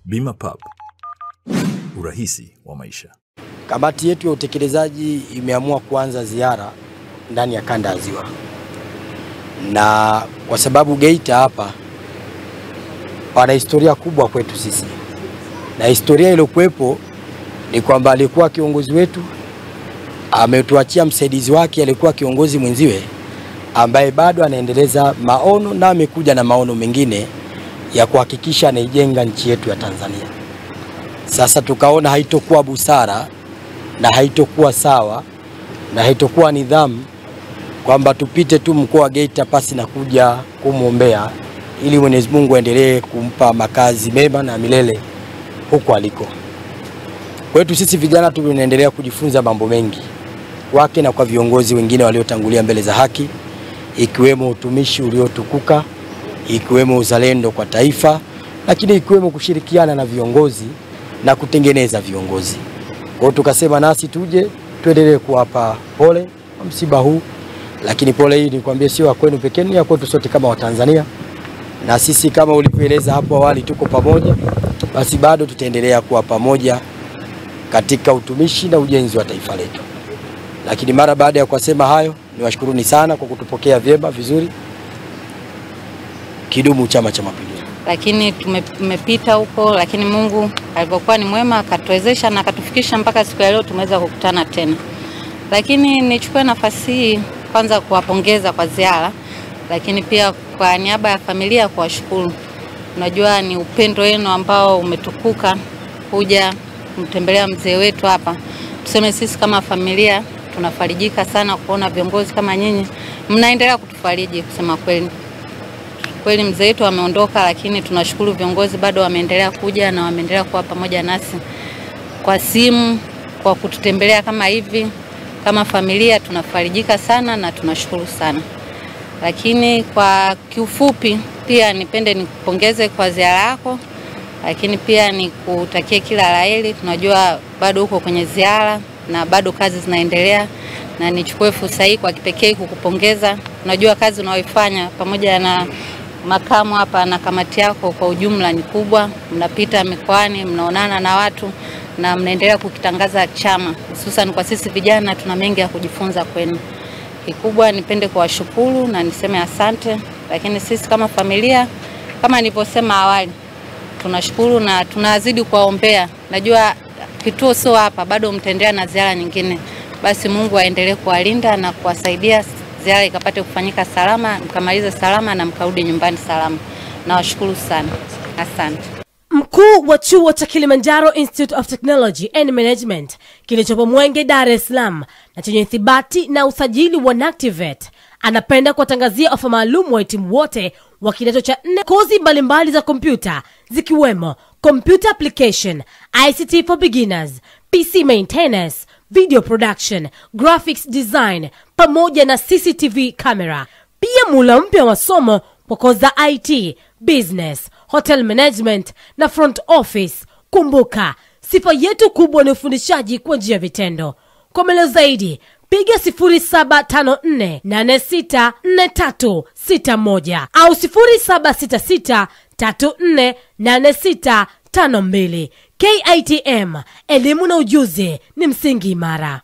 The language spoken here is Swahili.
Bima Pub, urahisi wa maisha. Kamati yetu ya utekelezaji imeamua kuanza ziara ndani ya kanda ya Ziwa. Na kwa sababu Geita hapa pana historia kubwa kwetu sisi. Na historia iliyokuwepo ni kwamba alikuwa kiongozi wetu ametuachia msaidizi wake alikuwa kiongozi mwenziwe ambaye bado anaendeleza maono na amekuja na maono mengine ya kuhakikisha anaijenga nchi yetu ya Tanzania. Sasa tukaona haitokuwa busara na haitokuwa sawa na haitokuwa nidhamu kwamba tupite tu mkoa wa Geita pasi na kuja kumuombea ili Mwenyezi Mungu aendelee kumpa makazi mema na milele huko aliko. Kwetu sisi vijana tunaendelea kujifunza mambo mengi wake na kwa viongozi wengine waliotangulia mbele za haki, ikiwemo utumishi uliotukuka, ikiwemo uzalendo kwa taifa, lakini ikiwemo kushirikiana na viongozi na kutengeneza viongozi. Kwa hiyo tukasema nasi tuendelee kuwapa pole kwa msiba huu, lakini pole hii nikwambie sio kwenu pekee, ni kwetu sote kama Watanzania. Na sisi kama ulivyoeleza hapo awali tuko pamoja, basi bado tutaendelea kuwa pamoja katika utumishi na ujenzi wa taifa letu. Lakini mara baada ya kusema hayo, niwashukuruni sana kwa kutupokea vyema vizuri. Kidumu Chama cha Mapinduzi. Lakini tumepita huko, lakini Mungu alipokuwa ni mwema akatuwezesha na akatufikisha mpaka siku ya leo tumeweza kukutana tena. Lakini nichukue nafasi hii kwanza kuwapongeza kwa ziara, lakini pia kwa niaba ya familia kuwashukuru. Unajua ni upendo wenu ambao umetukuka kuja kumtembelea mzee wetu hapa. Tuseme sisi kama familia tunafarijika sana kuona viongozi kama nyinyi mnaendelea kutufariji. Kusema kweli mzee wetu ameondoka, lakini tunashukuru viongozi bado wameendelea kuja na wameendelea kuwa pamoja nasi kwa simu, kwa kututembelea kama hivi. Kama familia tunafarijika sana na tunashukuru sana. Lakini kwa kiufupi pia nipende nikupongeze kwa ziara yako, lakini pia nikutakie kila laheri. Tunajua bado uko kwenye ziara na bado kazi zinaendelea, na nichukue fursa hii kwa kipekee kukupongeza. Tunajua kazi unayoifanya pamoja na makamu hapa na kamati yako kwa ujumla ni kubwa. Mnapita mikoani, mnaonana na watu na mnaendelea kukitangaza chama. Hususan kwa sisi vijana tuna mengi ya kujifunza kwenu. Kikubwa nipende kuwashukuru na niseme asante, lakini sisi kama familia kama nilivyosema awali tunashukuru na tunazidi kuwaombea. Najua kituo sio hapa, bado mtaendelea na ziara nyingine. Basi Mungu aendelee kuwalinda na kuwasaidia ziara ikapate kufanyika salama, mkamalize salama na mkarudi nyumbani salama. Nawashukuru sana. Asante. Mkuu wa chuo cha Kilimanjaro Institute of Technology and Management kilichopo Mwenge, Dar es Salaam na chenye ithibati na usajili wa NACTIVATE anapenda kuwatangazia ofa maalum wahitimu wote wa kidato cha 4 kozi mbalimbali za kompyuta zikiwemo Computer Application, ICT for Beginners, PC Maintenance, Video Production, Graphics Design pamoja na CCTV camera. Pia mula mpya wa masomo kwa kozi za IT, Business, Hotel Management na Front Office. Kumbuka, sifa yetu kubwa ni ufundishaji kwa njia ya vitendo. Kwa maelezo zaidi, piga 0754464361 au 0766348652. KITM, elimu na ujuzi ni msingi imara.